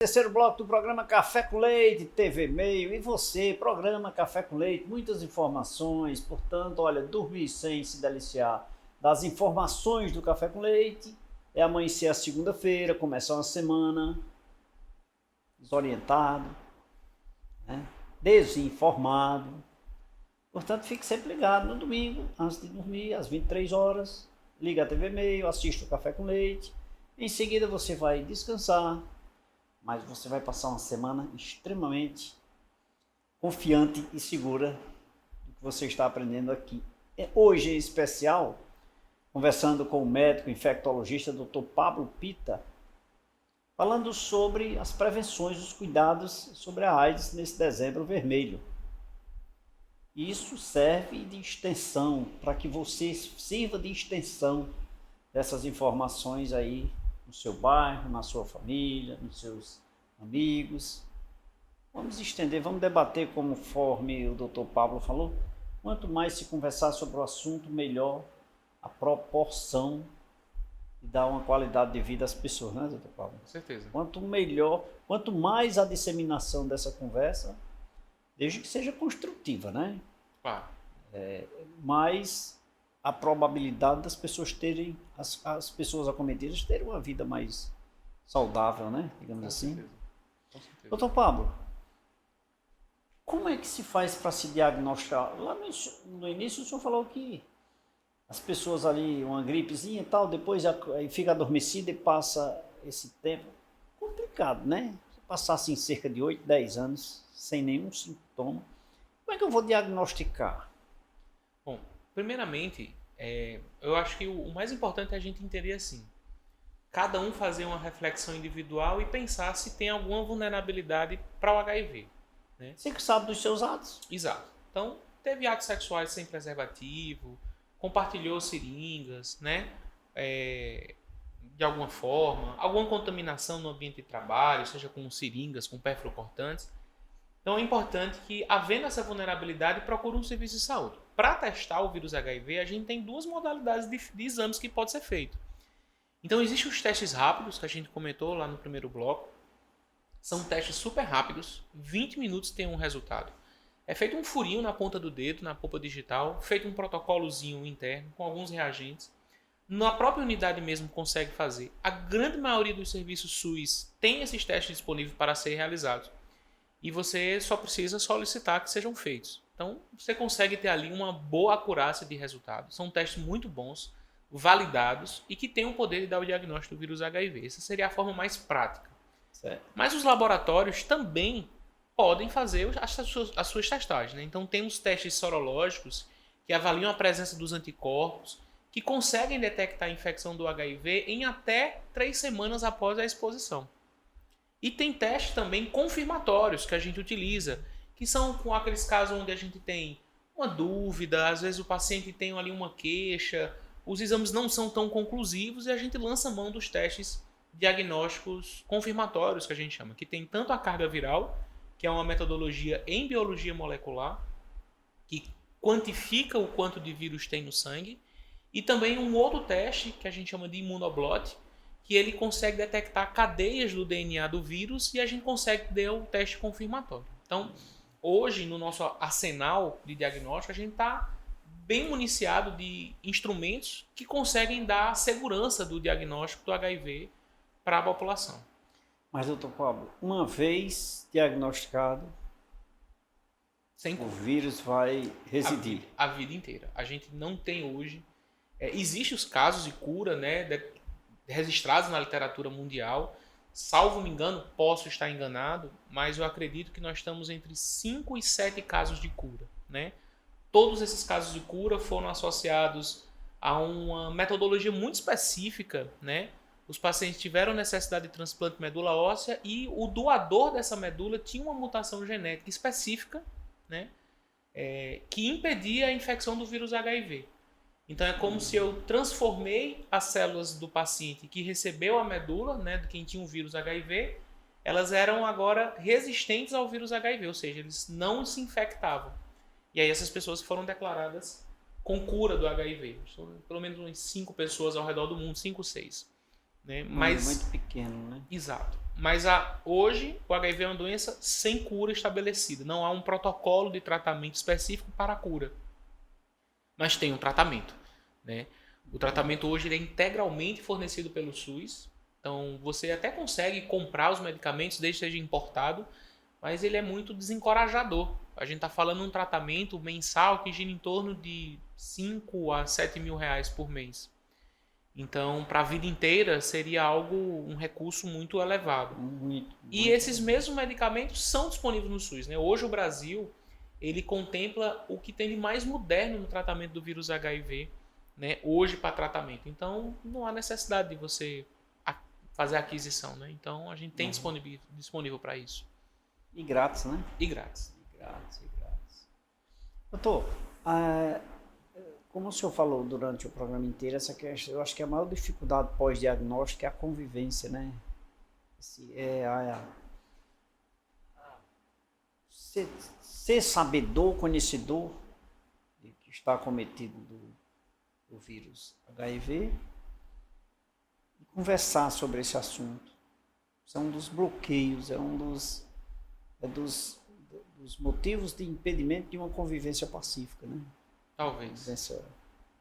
Terceiro bloco do programa Café com Leite, TV Meio, e você, programa Café com Leite, muitas informações, portanto, olha, dormir sem se deliciar das informações do Café com Leite, é amanhecer a segunda-feira, começar uma semana desorientado, né? Desinformado, portanto, fique sempre ligado no domingo, antes de dormir, às 23 horas, liga a TV Meio, assiste o Café com Leite, em seguida você vai descansar, mas você vai passar uma semana extremamente confiante e segura do que você está aprendendo aqui. Hoje, em especial, conversando com o médico infectologista Dr. Pablo Pita, falando sobre as prevenções, os cuidados sobre a AIDS nesse dezembro vermelho. Isso serve de extensão, para que você sirva de extensão dessas informações aí no seu bairro, na sua família, nos seus amigos. Vamos estender, vamos debater conforme o Dr. Pablo falou. Quanto mais se conversar sobre o assunto, melhor a proporção e dar uma qualidade de vida às pessoas, né, Dr. Pablo? Com certeza. Quanto melhor, quanto mais a disseminação dessa conversa, desde que seja construtiva, né? Claro. Mais a probabilidade das pessoas terem, as pessoas acometidas terem uma vida mais saudável, né? Digamos assim. Certeza. Com certeza. Doutor Pablo, como é que se faz para se diagnosticar? Lá no início o senhor falou que as pessoas ali, uma gripezinha e tal, depois aí fica adormecida e passa esse tempo. Complicado, né? Se passar assim cerca de 8, 10 anos sem nenhum sintoma, como é que eu vou diagnosticar? Bom, primeiramente, eu acho que o mais importante é a gente entender assim. Cada um fazer uma reflexão individual e pensar se tem alguma vulnerabilidade para o HIV. Né? Você que sabe dos seus atos. Exato. Então, teve atos sexuais sem preservativo, compartilhou seringas, né? De alguma forma, alguma contaminação no ambiente de trabalho, seja com seringas, com perfluocortantes. Então é importante que, havendo essa vulnerabilidade, procure um serviço de saúde. Para testar o vírus HIV, a gente tem duas modalidades de exames que pode ser feito. Então existem os testes rápidos, que a gente comentou lá no primeiro bloco. São testes super rápidos, 20 minutos tem um resultado. É feito um furinho na ponta do dedo, na polpa digital, feito um protocolozinho interno com alguns reagentes. Na própria unidade mesmo consegue fazer. A grande maioria dos serviços SUS tem esses testes disponíveis para ser realizados. E você só precisa solicitar que sejam feitos. Então, você consegue ter ali uma boa acurácia de resultado. São testes muito bons, validados e que têm o poder de dar o diagnóstico do vírus HIV. Essa seria a forma mais prática. Certo. Mas os laboratórios também podem fazer as suas testagens. Né? Então, temos testes sorológicos que avaliam a presença dos anticorpos, que conseguem detectar a infecção do HIV em até 3 semanas após a exposição. E tem testes também confirmatórios que a gente utiliza, que são com aqueles casos onde a gente tem uma dúvida, às vezes o paciente tem ali uma queixa, os exames não são tão conclusivos e a gente lança mão dos testes diagnósticos confirmatórios, que a gente chama, que tem tanto a carga viral, que é uma metodologia em biologia molecular, que quantifica o quanto de vírus tem no sangue, e também um outro teste, que a gente chama de imunoblot, que ele consegue detectar cadeias do DNA do vírus e a gente consegue ter o teste confirmatório. Então, hoje, no nosso arsenal de diagnóstico, a gente está bem municiado de instrumentos que conseguem dar segurança do diagnóstico do HIV para a população. Mas, doutor Pablo, uma vez diagnosticado, o vírus vai residir a vida inteira. A gente não tem hoje... Existem os casos de cura, né, registrados na literatura mundial. Salvo me engano, posso estar enganado, mas eu acredito que nós estamos entre 5 e 7 casos de cura. Né? Todos esses casos de cura foram associados a uma metodologia muito específica, né, os pacientes tiveram necessidade de transplante de medula óssea e o doador dessa medula tinha uma mutação genética específica, né, que impedia a infecção do vírus HIV. Então é como se eu transformei as células do paciente que recebeu a medula, né, de quem tinha o vírus HIV, elas eram agora resistentes ao vírus HIV, ou seja, eles não se infectavam. E aí essas pessoas foram declaradas com cura do HIV. Pelo menos umas 5 pessoas ao redor do mundo, 5, 6. Né? Mas, muito pequeno, né? Exato. Mas hoje o HIV é uma doença sem cura estabelecida. Não há um protocolo de tratamento específico para a cura. Mas tem um tratamento. Né? O tratamento hoje ele é integralmente fornecido pelo SUS. Então você até consegue comprar os medicamentos desde que seja importado, mas ele é muito desencorajador. A gente está falando de um tratamento mensal que gira em torno de 5 a 7 mil reais por mês. Então, para a vida inteira, seria um recurso muito elevado. E esses mesmos medicamentos são disponíveis no SUS. Né? Hoje o Brasil ele contempla o que tem de mais moderno no tratamento do vírus HIV, né? Hoje para tratamento. Então, não há necessidade de você fazer a aquisição. Né? Então, a gente tem disponível para isso. E grátis, né? E grátis. Grátis. Doutor, como o senhor falou durante o programa inteiro, essa questão, eu acho que a maior dificuldade pós-diagnóstico é a convivência, né? Ser sabedor, conhecedor de que está cometido do vírus HIV e conversar sobre esse assunto. Isso é um dos bloqueios, é um dos motivos de impedimento de uma convivência pacífica, né? Talvez.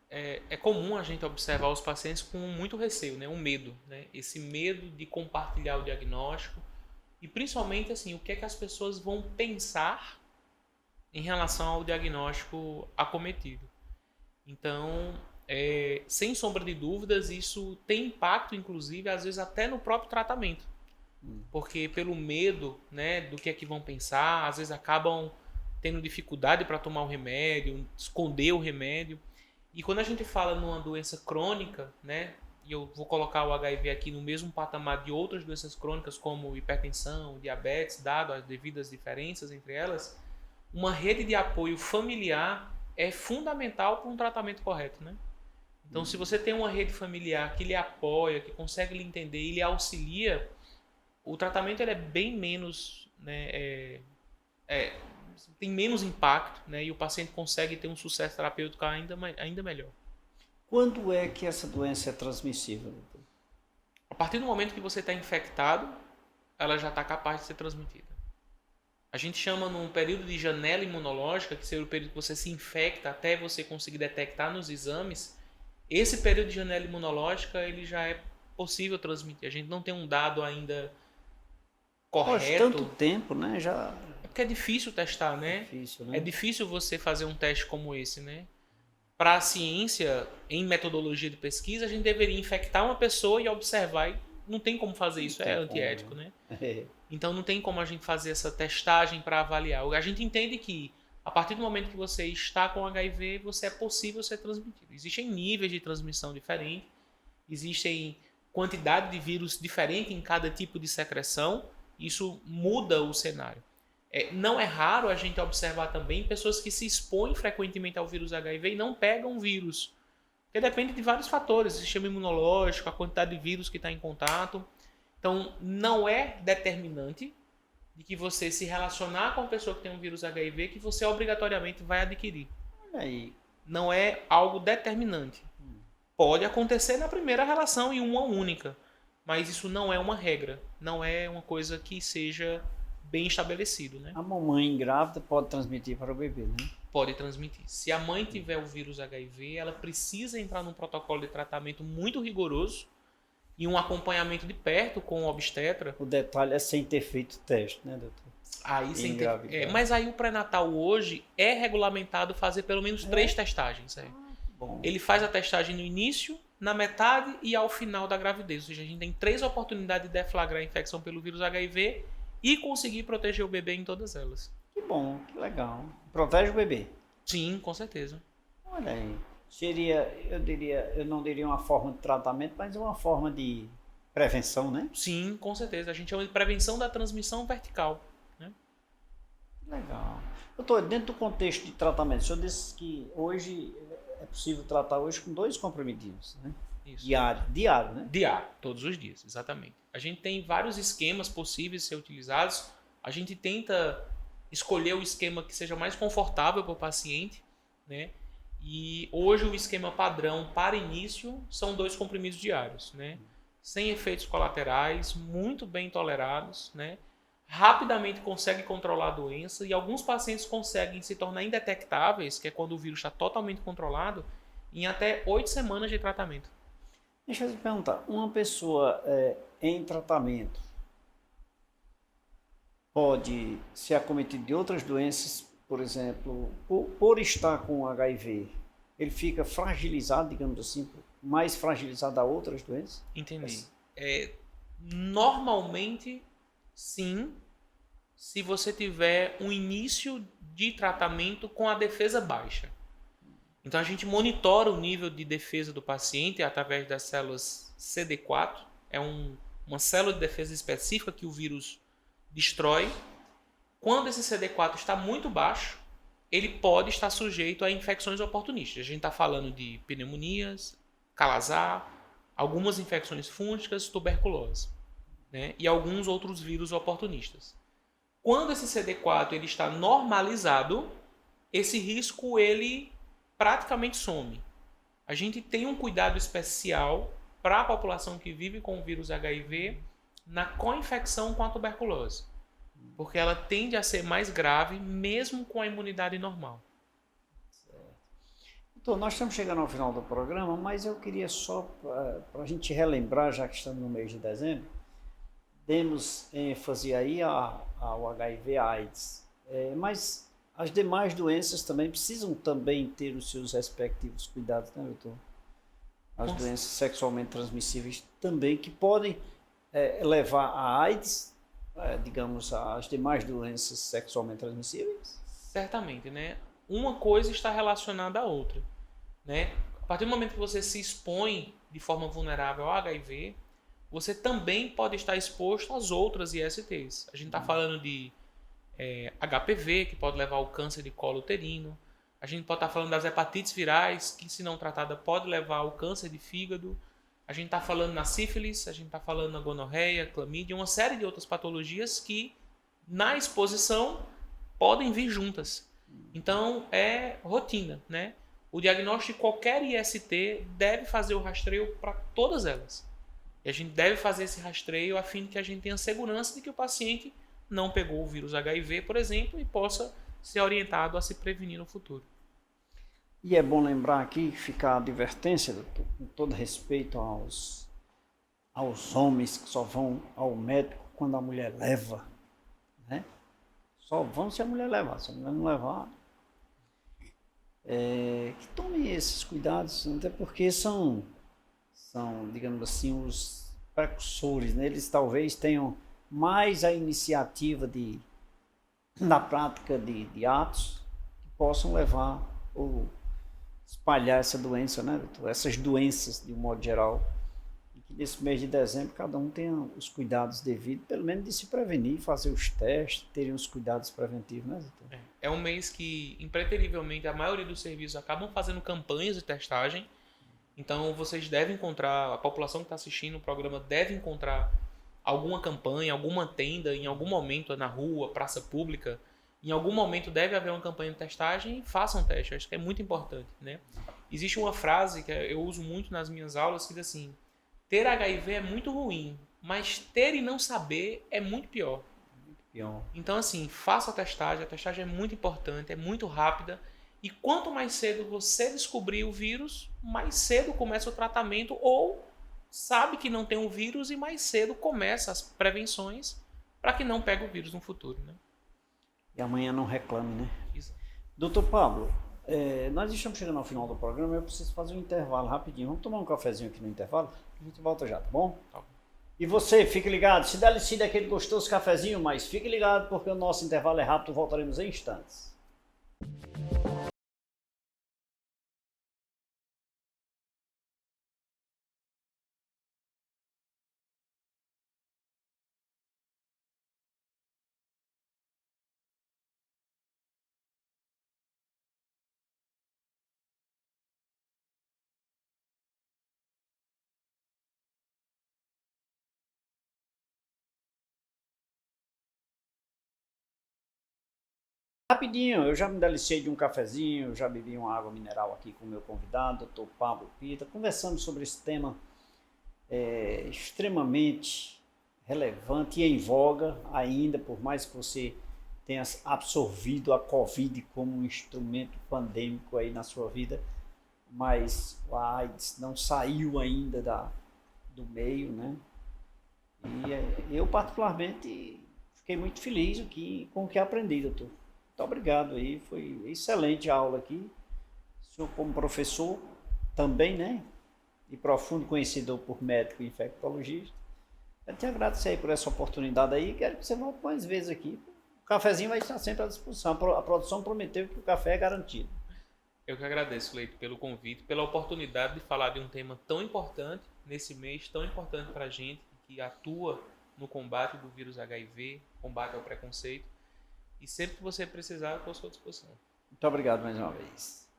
É comum a gente observar os pacientes com muito receio, né? Um medo, né? Esse medo de compartilhar o diagnóstico e principalmente assim, o que é que as pessoas vão pensar em relação ao diagnóstico acometido. Então, sem sombra de dúvidas, isso tem impacto, inclusive, às vezes até no próprio tratamento. Porque pelo medo, né, do que é que vão pensar, às vezes acabam tendo dificuldade para tomar o remédio, esconder o remédio. E quando a gente fala numa doença crônica, né, e eu vou colocar o HIV aqui no mesmo patamar de outras doenças crônicas como hipertensão, diabetes, dado as devidas diferenças entre elas, uma rede de apoio familiar é fundamental para um tratamento correto, né? Então, se você tem uma rede familiar que lhe apoia, que consegue lhe entender e lhe auxilia, o tratamento ele é bem menos, né, tem menos impacto, né, e o paciente consegue ter um sucesso terapêutico ainda melhor. Quando é que essa doença é transmissível? A partir do momento que você está infectado, ela já está capaz de ser transmitida. A gente chama num período de janela imunológica, que seria o período que você se infecta até você conseguir detectar nos exames. Esse período de janela imunológica ele já é possível transmitir. A gente não tem um dado ainda correto. Tanto tempo, né? É porque é difícil testar, né? Difícil, né? É difícil você fazer um teste como esse, né? Para a ciência, em metodologia de pesquisa, a gente deveria infectar uma pessoa e observar. E não tem como fazer isso, é antiético, né? Então não tem como a gente fazer essa testagem para avaliar. A gente entende que a partir do momento que você está com HIV, você é possível ser transmitido. Existem níveis de transmissão diferentes, existem quantidade de vírus diferente em cada tipo de secreção. Isso muda o cenário. Não é raro a gente observar também pessoas que se expõem frequentemente ao vírus HIV e não pegam o vírus. Porque depende de vários fatores, o sistema imunológico, a quantidade de vírus que está em contato. Então, não é determinante de que você se relacionar com a pessoa que tem um vírus HIV que você obrigatoriamente vai adquirir. Olha aí. Não é algo determinante. Pode acontecer na primeira relação e uma única. Mas isso não é uma regra, não é uma coisa que seja bem estabelecido, né? A mamãe grávida pode transmitir para o bebê, né? Pode transmitir. Se a mãe tiver o vírus HIV, ela precisa entrar num protocolo de tratamento muito rigoroso e um acompanhamento de perto com o obstetra. O detalhe é sem ter feito teste, né, doutor? Aí sem ter... mas aí o pré-natal hoje é regulamentado fazer pelo menos 3 testagens. Bom. Ele faz a testagem no início, na metade e ao final da gravidez. Ou seja, a gente tem 3 oportunidades de deflagrar a infecção pelo vírus HIV e conseguir proteger o bebê em todas elas. Que bom, que legal. Protege o bebê? Sim, com certeza. Olha aí. Seria, eu não diria uma forma de tratamento, mas uma forma de Prevenção, né? Sim, com certeza. A gente chama de prevenção da transmissão vertical. Né? Legal. Doutor, dentro do contexto de tratamento, o senhor disse que hoje é possível tratar hoje com 2 comprimidos, né? Isso. Diário, né? Diário, todos os dias, exatamente. A gente tem vários esquemas possíveis de ser utilizados. A gente tenta escolher o esquema que seja mais confortável para o paciente, né? E hoje o esquema padrão para início são 2 comprimidos diários, né? Sem efeitos colaterais, muito bem tolerados, né? Rapidamente consegue controlar a doença e alguns pacientes conseguem se tornar indetectáveis, que é quando o vírus está totalmente controlado, em até 8 semanas de tratamento. Deixa eu te perguntar, uma pessoa em tratamento pode ser acometida de outras doenças, por exemplo, por estar com HIV, ele fica fragilizado, digamos assim, mais fragilizado a outras doenças? Entendi. Normalmente, sim, se você tiver um início de tratamento com a defesa baixa. Então a gente monitora o nível de defesa do paciente através das células CD4, é uma célula de defesa específica que o vírus destrói. Quando esse CD4 está muito baixo, ele pode estar sujeito a infecções oportunistas. A gente está falando de pneumonias, calazar, algumas infecções fúngicas, tuberculose, né? E alguns outros vírus oportunistas. Quando esse CD4 ele está normalizado, esse risco ele praticamente some. A gente tem um cuidado especial para a população que vive com o vírus HIV na co-infecção com a tuberculose, porque ela tende a ser mais grave mesmo com a imunidade normal. Então, nós estamos chegando ao final do programa, mas eu queria só, para a gente relembrar, já que estamos no mês de dezembro, demos ênfase aí ao HIV/AIDS, mas as demais doenças também precisam também ter os seus respectivos cuidados, né, doutor? As doenças sexualmente transmissíveis também, que podem levar a AIDS, digamos, as demais doenças sexualmente transmissíveis? Certamente, né? Uma coisa está relacionada à outra, né? A partir do momento que você se expõe de forma vulnerável ao HIV, você também pode estar exposto às outras ISTs. A gente está falando de HPV, que pode levar ao câncer de colo uterino. A gente pode estar falando das hepatites virais, que se não tratada pode levar ao câncer de fígado. A gente está falando na sífilis, a gente está falando na gonorreia, clamídia, uma série de outras patologias que, na exposição, podem vir juntas. Então, é rotina, né? O diagnóstico de qualquer IST deve fazer o rastreio para todas elas. E a gente deve fazer esse rastreio a fim de que a gente tenha segurança de que o paciente não pegou o vírus HIV, por exemplo, e possa ser orientado a se prevenir no futuro. E é bom lembrar aqui, ficar a advertência, doutor, com todo respeito aos homens que só vão ao médico quando a mulher leva, né? Só vão se a mulher levar, se a mulher não levar, que tomem esses cuidados, até porque são, digamos assim, os precursores, né? Eles talvez tenham mais a iniciativa na prática de atos que possam levar ou espalhar essa doença, né, doutor? Essas doenças de um modo geral. E que nesse mês de dezembro cada um tenha os cuidados devidos, pelo menos de se prevenir, fazer os testes, terem os cuidados preventivos, né, doutor? É um mês que, impreterivelmente, a maioria dos serviços acabam fazendo campanhas de testagem. Então, vocês devem encontrar, a população que está assistindo o programa deve encontrar alguma campanha, alguma tenda, em algum momento na rua, praça pública, em algum momento deve haver uma campanha de testagem e façam teste. Acho que é muito importante, né? Existe uma frase que eu uso muito nas minhas aulas que diz assim: ter HIV é muito ruim, mas ter e não saber é muito pior. Então, assim, faça a testagem é muito importante, é muito rápida, e quanto mais cedo você descobrir o vírus, mais cedo começa o tratamento, ou sabe que não tem o vírus e mais cedo começa as prevenções para que não pegue o vírus no futuro, né? E amanhã não reclame, né? Exato. Doutor Pablo, nós estamos chegando ao final do programa, eu preciso fazer um intervalo rapidinho. Vamos tomar um cafezinho aqui no intervalo? A gente volta já, tá bom? Tá bom. E você, fique ligado, se decide aquele gostoso cafezinho, mas fique ligado porque o nosso intervalo é rápido, voltaremos em instantes. Rapidinho, eu já me delicei de um cafezinho, já bebi uma água mineral aqui com o meu convidado, Dr. Pablo Pita. Conversamos sobre esse tema extremamente relevante e em voga ainda, por mais que você tenha absorvido a Covid como um instrumento pandêmico aí na sua vida, mas a AIDS não saiu ainda do meio, né? E eu particularmente fiquei muito feliz aqui com o que aprendi, doutor. Muito obrigado aí, foi excelente a aula aqui. O senhor como professor também, né? E profundo conhecedor por médico e infectologista. Eu te agradeço aí por essa oportunidade aí, quero que você volte mais vezes aqui. O cafezinho vai estar sempre à disposição. A produção prometeu que o café é garantido. Eu que agradeço, Leito, pelo convite, pela oportunidade de falar de um tema tão importante, nesse mês tão importante para a gente, que atua no combate do vírus HIV, combate ao preconceito. E sempre que você precisar, eu estou à sua disposição. Muito obrigado mais uma vez.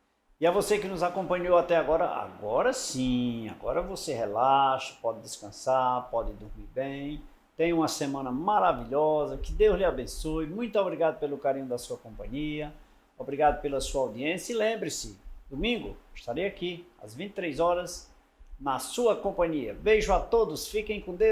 E a você que nos acompanhou até agora, agora sim, agora você relaxa, pode descansar, pode dormir bem. Tenha uma semana maravilhosa, que Deus lhe abençoe. Muito obrigado pelo carinho da sua companhia, obrigado pela sua audiência e lembre-se, domingo estarei aqui às 23 horas na sua companhia. Beijo a todos, fiquem com Deus.